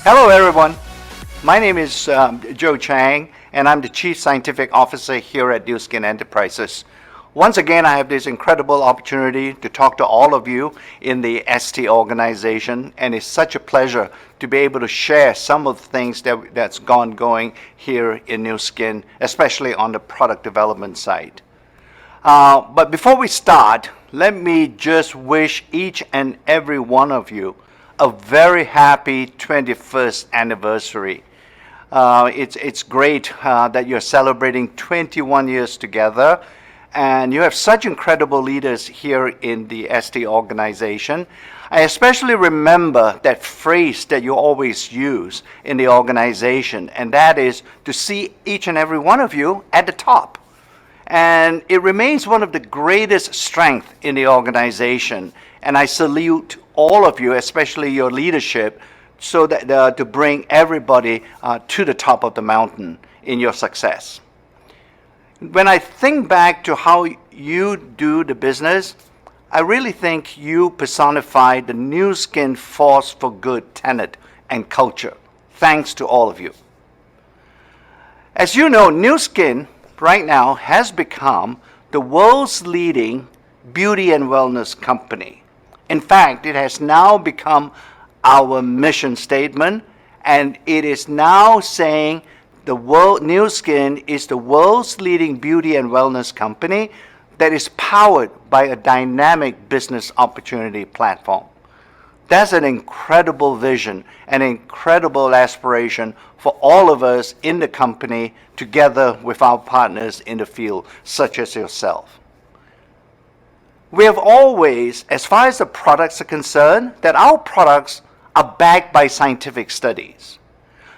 Hello everyone, my name is Joe Chang and I'm the Chief Scientific Officer here at Nu Skin Enterprises. Once again, I have this incredible opportunity to talk to all of you in the ST organization, and it's such a pleasure to be able to share some of the things that's going here in Nu Skin, especially on the product development side. But before we start, let me just wish each and every one of you a very happy 21st anniversary. It's great that you're celebrating 21 years together, and you have such incredible leaders here in the ST organization. I especially remember that phrase that you always use in the organization, and that is to see each and every one of you at the top. And it remains one of the greatest strengths in the organization, and I salute all of you, especially your leadership, so that to bring everybody to the top of the mountain in your success. When I think back to how you do the business, I really think you personify the Nu Skin force for good tenet and culture. Thanks to all of you. As you know, Nu Skin right now has become the world's leading beauty and wellness company. In fact, it has now become our mission statement, and it is now saying Nu Skin is the world's leading beauty and wellness company that is powered by a dynamic business opportunity platform. That's an incredible vision, an incredible aspiration for all of us in the company, together with our partners in the field, such as yourself. We have always, as far as the products are concerned, that our products are backed by scientific studies.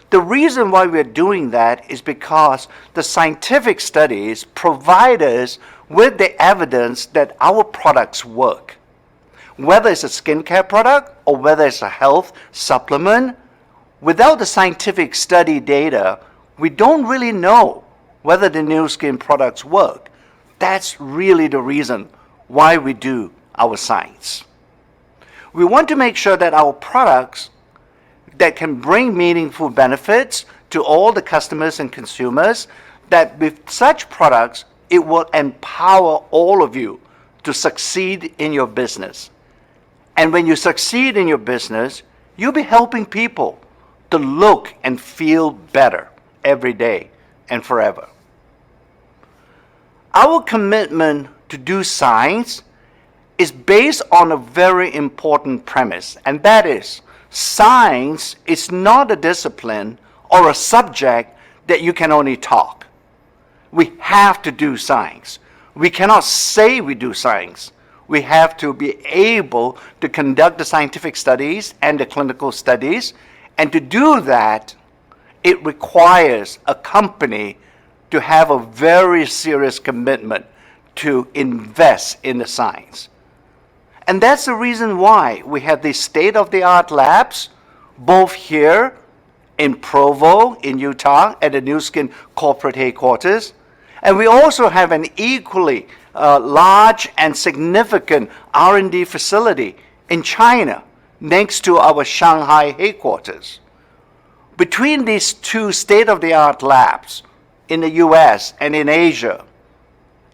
The reason why we're doing that is because the scientific studies provide us with the evidence that our products work. Whether it's a skincare product or whether it's a health supplement, without the scientific study data, we don't really know whether the Nu Skin products work. That's really the reason why we do our science. We want to make sure that our products that can bring meaningful benefits to all the customers and consumers, that with such products, it will empower all of you to succeed in your business. And when you succeed in your business, you'll be helping people to look and feel better every day and forever. Our commitment to do science is based on a very important premise, and that is science is not a discipline or a subject that you can only talk. We have to do science. We cannot say we do science. We have to be able to conduct the scientific studies and the clinical studies, and to do that, it requires a company to have a very serious commitment to invest in the science. And that's the reason why we have these state-of-the-art labs, both here in Provo, in Utah, at the Nu Skin corporate headquarters. And we also have an equally large and significant R&D facility in China, next to our Shanghai headquarters. Between these two state-of-the-art labs in the US and in Asia,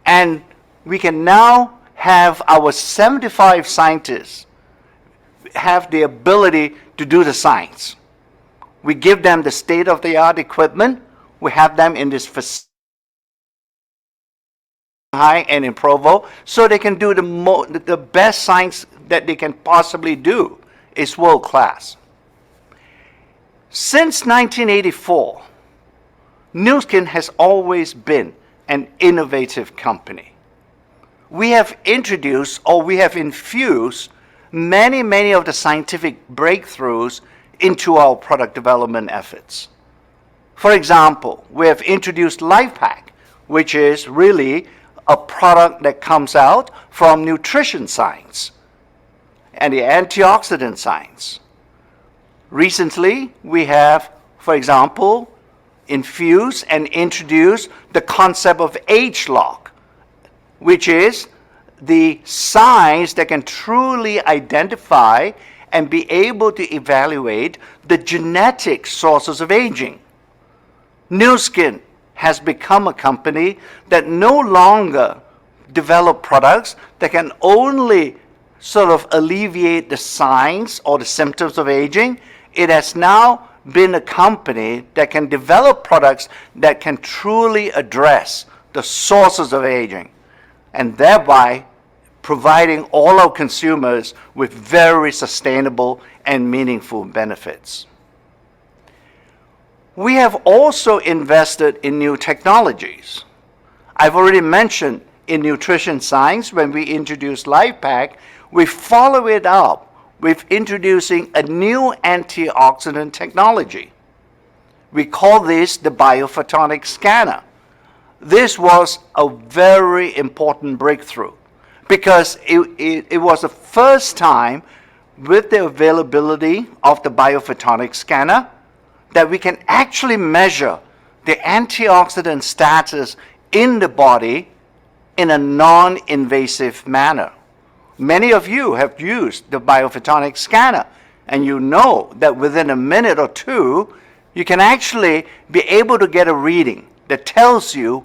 and we can now have our 75 scientists have the ability to do the science. We give them the state-of-the-art equipment. We have them in this facility and in Provo, so they can do the best science that they can possibly do. Is world-class. Since 1984, Nu Skin has always been an innovative company. We have introduced, or we have infused, many of the scientific breakthroughs into our product development efforts. For example, we have introduced LifePak, which is really a product that comes out from nutrition science and the antioxidant science. Recently, we have, for example, infused and introduced the concept of age lock, which is the science that can truly identify and be able to evaluate the genetic sources of aging. Nu Skin has become a company that no longer develop products that can only sort of alleviate the signs or the symptoms of aging. It has now been a company that can develop products that can truly address the sources of aging, and thereby providing all our consumers with very sustainable and meaningful benefits. We have also invested in new technologies. I've already mentioned in nutrition science, when we introduced LifePak, we follow it up with introducing a new antioxidant technology. We call this the biophotonic scanner. This was a very important breakthrough because it was the first time with the availability of the biophotonic scanner that we can actually measure the antioxidant status in the body in a non-invasive manner. Many of you have used the biophotonic scanner, and you know that within a minute or two, you can actually be able to get a reading that tells you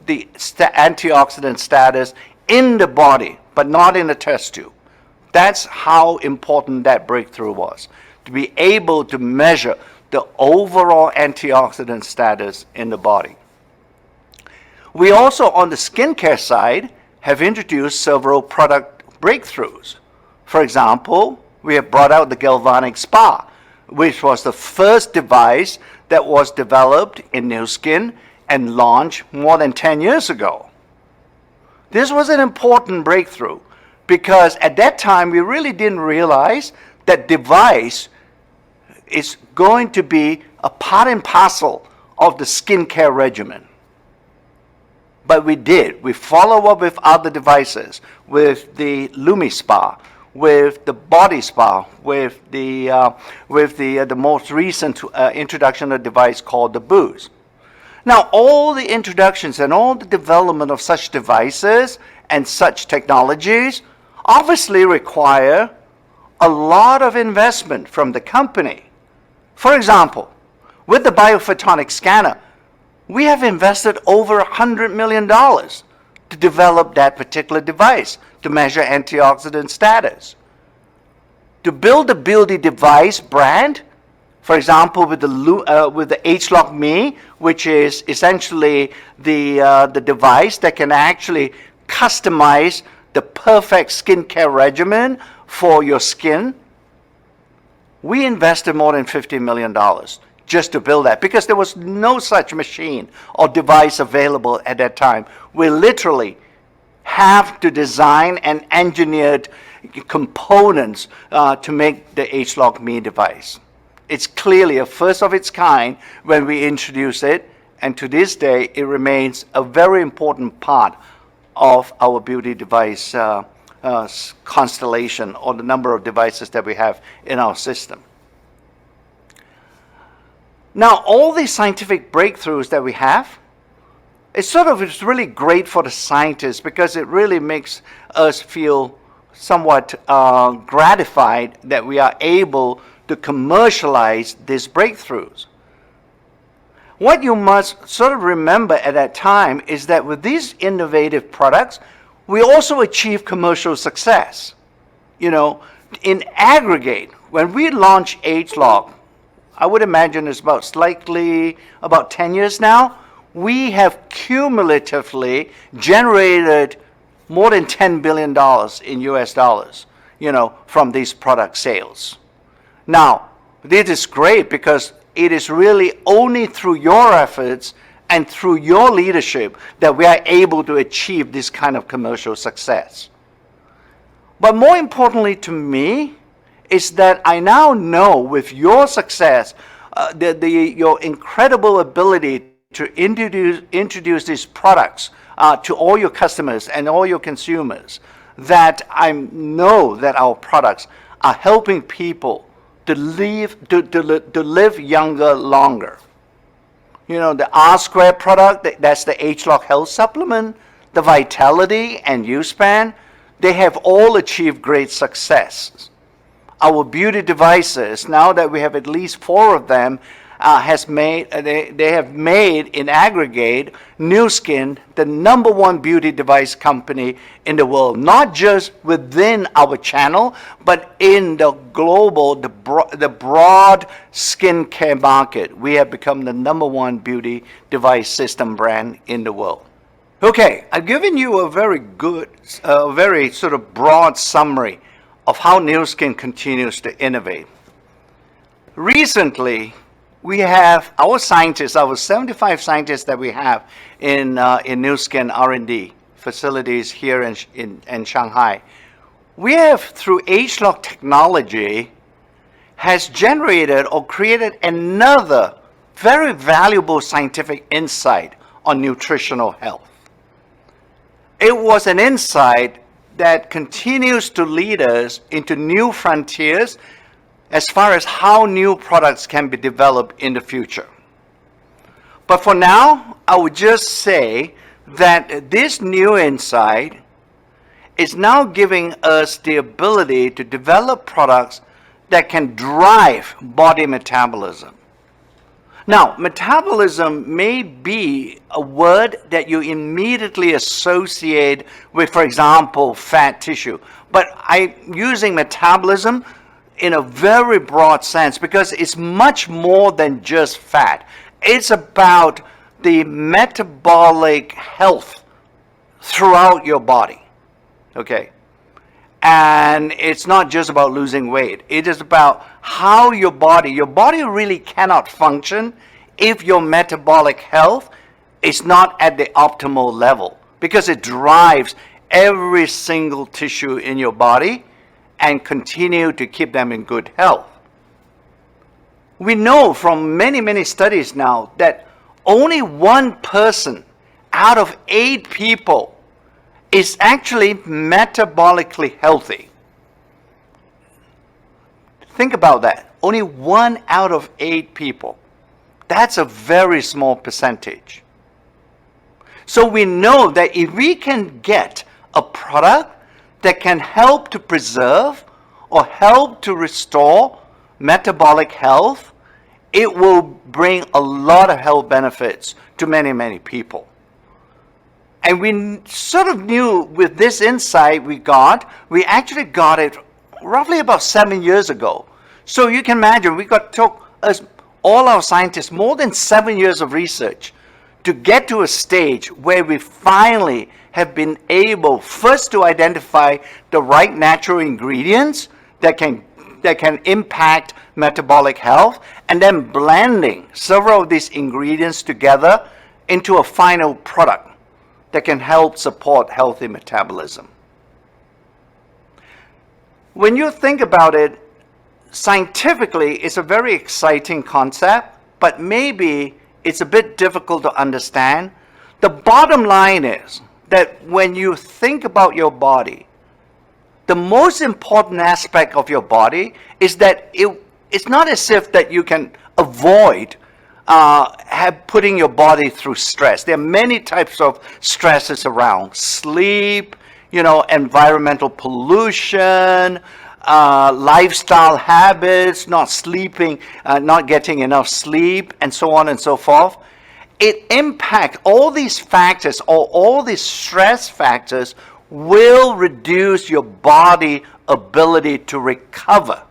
the antioxidant status in the body, but not in a test tube. That's how important that breakthrough was, to be able to measure the overall antioxidant status in the body. We also, on the skincare side, have introduced several product breakthroughs. For example, we have brought out the Galvanic Spa, which was the first device that was developed in Nu Skin and launched more than 10 years ago. This was an important breakthrough because at that time we really didn't realize that device is going to be a part and parcel of the skincare regimen. But we did. We follow up with other devices, with the Lumi Spa, with the Body Spa, with the most recent introduction of a device called the Boost. Now, all the introductions and all the development of such devices and such technologies obviously require a lot of investment from the company. For example, with the biophotonic scanner, we have invested over $100 million to develop that particular device to measure antioxidant status. To build a beauty device brand, for example, with the ageLOC Me, which is essentially the device that can actually customize the perfect skincare regimen for your skin, we invested more than $50 million just to build that, because there was no such machine or device available at that time. We literally have to design and engineer components to make the ageLOC Me device. It's clearly a first of its kind when we introduced it, and to this day it remains a very important part of our beauty device constellation, or the number of devices that we have in our system. Now, all these scientific breakthroughs that we have, it's really great for the scientists because it really makes us feel somewhat gratified that we are able to commercialize these breakthroughs. What you must sort of remember at that time is that with these innovative products, we also achieve commercial success. You know, in aggregate, when we launched ageLOC, I would imagine it's about 10 years now, we have cumulatively generated more than $10 billion in US dollars, from these product sales. Now, this is great because it is really only through your efforts and through your leadership that we are able to achieve this kind of commercial success. But more importantly to me is that I now know with your success, your incredible ability to introduce these products to all your customers and all your consumers, that I know that our products are helping people to live younger longer. The R2 product, that's the ageLOC Health Supplement, the Vitality and U-Span, they have all achieved great success. our beauty devices, now that we have at least 4 of them, they have made in aggregate Nu Skin the #1 beauty device company in the world, not just within our channel, but in the global, the broad skincare market. We have become the #1 beauty device system brand in the world. Okay, I've given you a very sort of broad summary of how Nu Skin continues to innovate. Recently, we have our scientists, our 75 scientists that we have in Nu Skin R&D facilities here in Shanghai. We have, through age-lock technology, has generated or created another very valuable scientific insight on nutritional health. It was an insight that continues to lead us into new frontiers as far as how new products can be developed in the future. But for now, I would just say that this new insight is now giving us the ability to develop products that can drive body metabolism. Now, metabolism may be a word that you immediately associate with, for example, fat tissue. But I'm using metabolism in a very broad sense because it's much more than just fat. It's about the metabolic health throughout your body, okay? And it's not just about losing weight. It is about how your body really cannot function if your metabolic health is not at the optimal level, because it drives every single tissue in your body and continue to keep them in good health. We know from many, many studies now that only 1 person out of 8 people is actually metabolically healthy. Think about that. Only 1 out of 8 people. That's a very small percentage. So we know that if we can get a product that can help to preserve or help to restore metabolic health, it will bring a lot of health benefits to many, many people. And we sort of knew with this insight we actually got it roughly about 7 years ago. So you can imagine took us, all our scientists, more than 7 years of research to get to a stage where we finally have been able first to identify the right natural ingredients that can impact metabolic health, and then blending several of these ingredients together into a final product that can help support healthy metabolism. When you think about it, scientifically, it's a very exciting concept, but maybe it's a bit difficult to understand. The bottom line is that when you think about your body, the most important aspect of your body is that it's not as if that you can avoid putting your body through stress. There are many types of stresses around: sleep, environmental pollution, lifestyle habits, not sleeping, not getting enough sleep, and so on and so forth. It impacts all these factors, or all these stress factors will reduce your body ability to recover.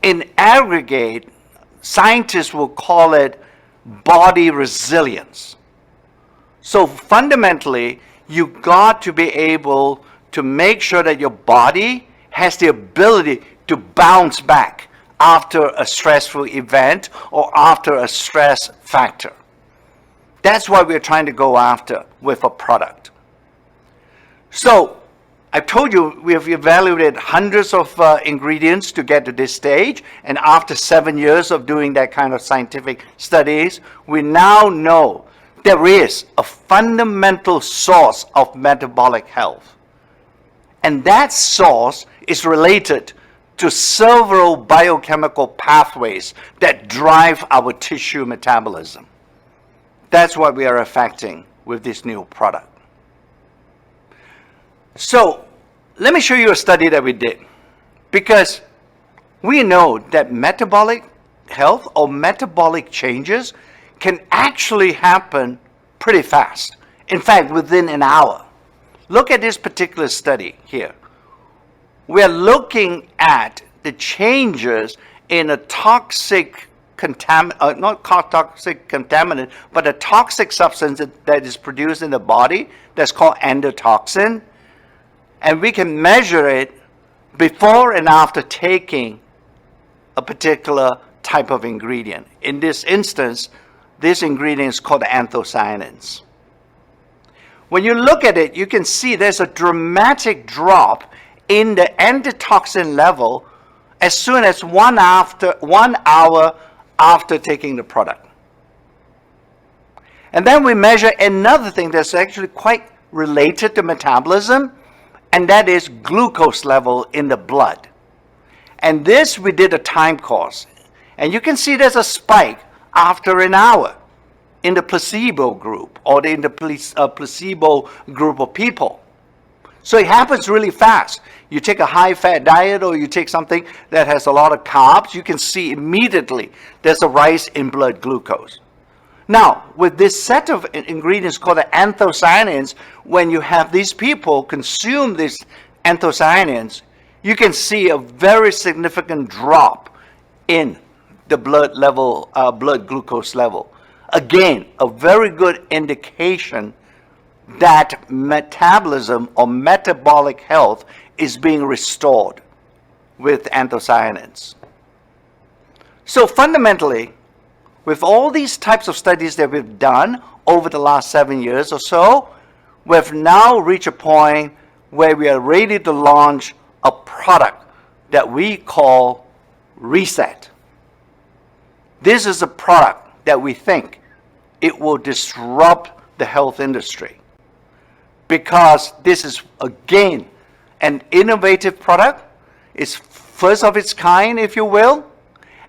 In aggregate, scientists will call it body resilience. So fundamentally, you've got to be able to make sure that your body has the ability to bounce back after a stressful event or after a stress factor. That's what we're trying to go after with a product. So I told you we have evaluated hundreds of ingredients to get to this stage, and after 7 years of doing that kind of scientific studies, we now know there is a fundamental source of metabolic health. And that source is related to several biochemical pathways that drive our tissue metabolism. That's what we are affecting with this new product. So let me show you a study that we did. Because we know that metabolic health or metabolic changes can actually happen pretty fast. In fact, within an hour. Look at this particular study here. We're looking at the changes in a toxic contaminant, not toxic contaminant, but a toxic substance that is produced in the body that's called endotoxin. And we can measure it before and after taking a particular type of ingredient. In this instance, this ingredient is called anthocyanins. When you look at it, you can see there's a dramatic drop in the endotoxin level as soon as 1 hour after taking the product. And then we measure another thing that's actually quite related to metabolism, and that is glucose level in the blood. And this we did a time course. And you can see there's a spike after an hour in the placebo group or in the placebo group of people. So it happens really fast. You take a high-fat diet or you take something that has a lot of carbs, you can see immediately there's a rise in blood glucose. Now, with this set of ingredients called the anthocyanins, when you have these people consume these anthocyanins, you can see a very significant drop in the blood glucose level. Again, a very good indication that metabolism or metabolic health is being restored with anthocyanins. So fundamentally, with all these types of studies that we've done over the last 7 years or so, we've now reached a point where we are ready to launch a product that we call Reset. This is a product that we think it will disrupt the health industry, because this is, again, an innovative product. It's first of its kind, if you will,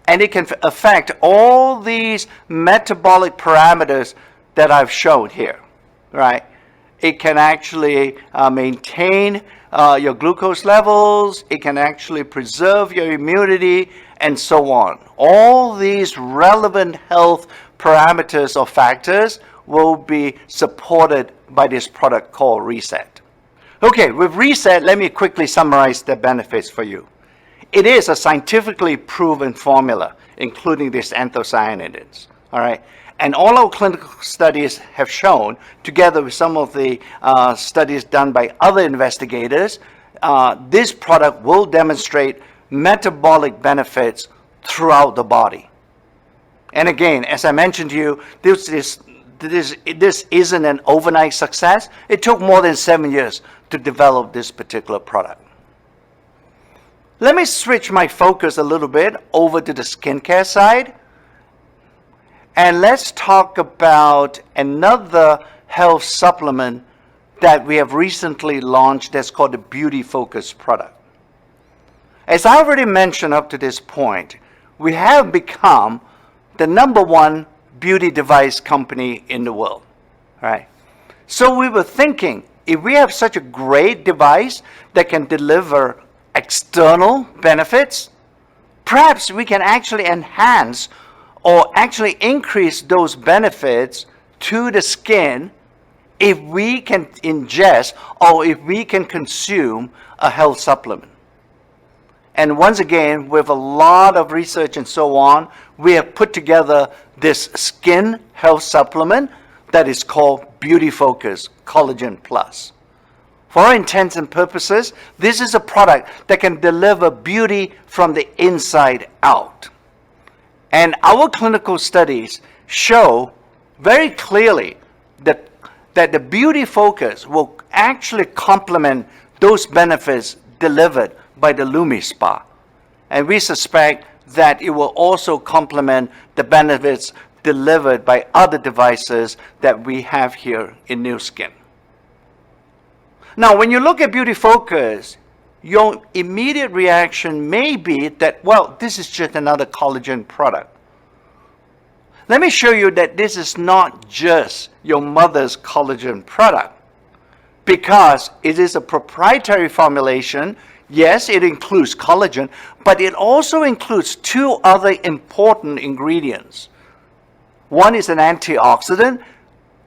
and it can affect all these metabolic parameters that I've shown here, right? It can actually maintain your glucose levels, it can actually preserve your immunity, and so on. All these relevant health parameters or factors will be supported by this product called Reset. Okay, with Reset, let me quickly summarize the benefits for you. It is a scientifically proven formula, including these anthocyanins, all right? And all our clinical studies have shown, together with some of the studies done by other investigators, this product will demonstrate metabolic benefits throughout the body. And again, as I mentioned to you, this isn't an overnight success. It took more than 7 years to develop this particular product. Let me switch my focus a little bit over to the skincare side. And let's talk about another health supplement that we have recently launched that's called the Beauty Focus product. As I already mentioned up to this point, we have become the #1 beauty device company in the world, right? So we were thinking, if we have such a great device that can deliver external benefits, perhaps we can actually enhance or actually increase those benefits to the skin if we can ingest or if we can consume a health supplement. And once again, with a lot of research and so on, we have put together this skin health supplement that is called Beauty Focus Collagen Plus. For all intents and purposes, this is a product that can deliver beauty from the inside out. And our clinical studies show very clearly that the Beauty Focus will actually complement those benefits delivered by the LumiSpa. And we suspect that it will also complement the benefits delivered by other devices that we have here in Nu Skin. Now, when you look at Beauty Focus, your immediate reaction may be that, well, this is just another collagen product. Let me show you that this is not just your mother's collagen product, because it is a proprietary formulation Yes, it includes collagen, but it also includes two other important ingredients. One is an antioxidant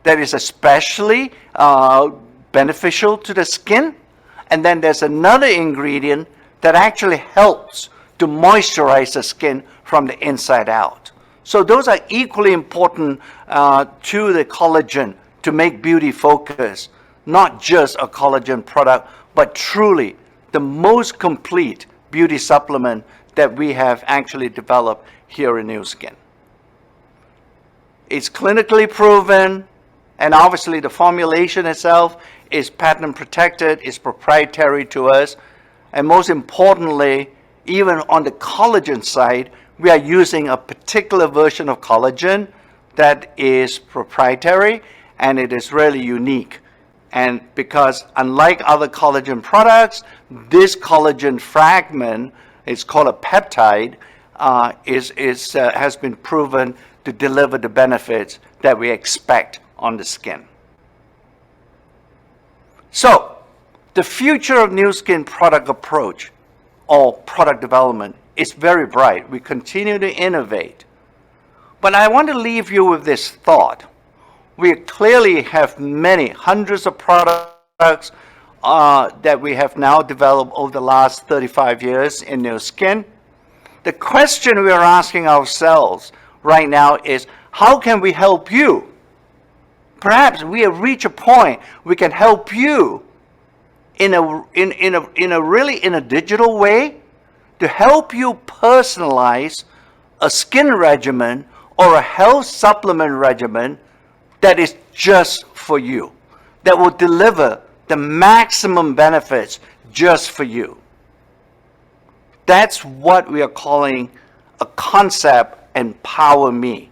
that is especially beneficial to the skin. And then there's another ingredient that actually helps to moisturize the skin from the inside out. So those are equally important to the collagen to make beauty focus, not just a collagen product, but truly the most complete beauty supplement that we have actually developed here in Nu Skin. It's clinically proven, and obviously the formulation itself is patent protected, is proprietary to us, and most importantly, even on the collagen side, we are using a particular version of collagen that is proprietary, and it is really unique. And because unlike other collagen products, this collagen fragment, it's called a peptide, has been proven to deliver the benefits that we expect on the skin. So, the future of Nu Skin product approach or product development is very bright. We continue to innovate. But I want to leave you with this thought. We clearly have many hundreds of products that we have now developed over the last 35 years in Nu Skin. The question we are asking ourselves right now is, how can we help you? Perhaps we have reached a point we can help you in a digital way to help you personalize a skin regimen or a health supplement regimen that is just for you, that will deliver the maximum benefits just for you. That's what we are calling a concept, Empower Me.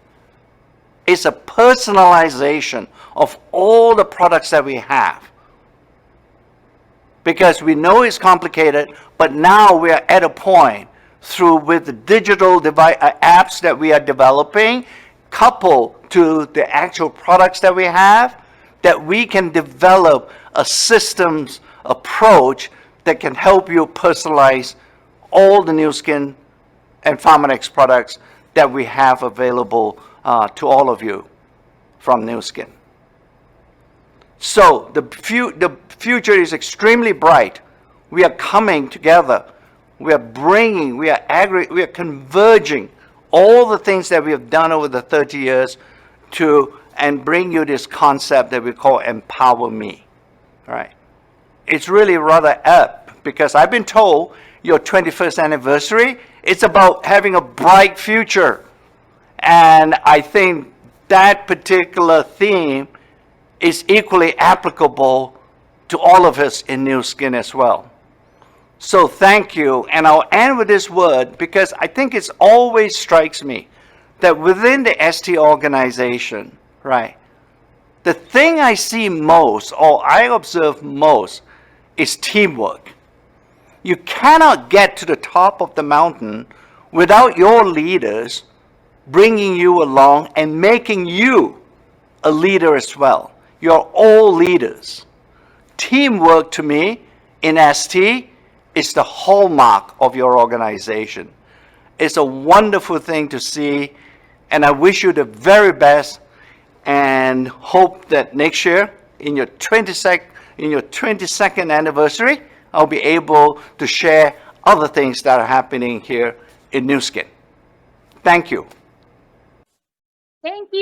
It's a personalization of all the products that we have. Because we know it's complicated, but now we are at a point with the digital apps that we are developing, coupled to the actual products that we have, that we can develop a systems approach that can help you personalize all the Nu Skin and Pharmanex products that we have available to all of you from Nu Skin. So the future is extremely bright. We are coming together. We are converging all the things that we have done over the 30 years and bring you this concept that we call Empower Me. All right. It's really rather apt because I've been told your 21st anniversary, it's about having a bright future. And I think that particular theme is equally applicable to all of us in Nu Skin as well. So thank you. And I'll end with this word because I think it always strikes me that within the ST organization, right, the thing I see most or I observe most is teamwork. You cannot get to the top of the mountain without your leaders bringing you along and making you a leader as well. You're all leaders. Teamwork to me in ST is the hallmark of your organization. It's a wonderful thing to see, and I wish you the very best and hope that next year in your 22nd anniversary, I'll be able to share other things that are happening here in Nu Skin. Thank you. Thank you.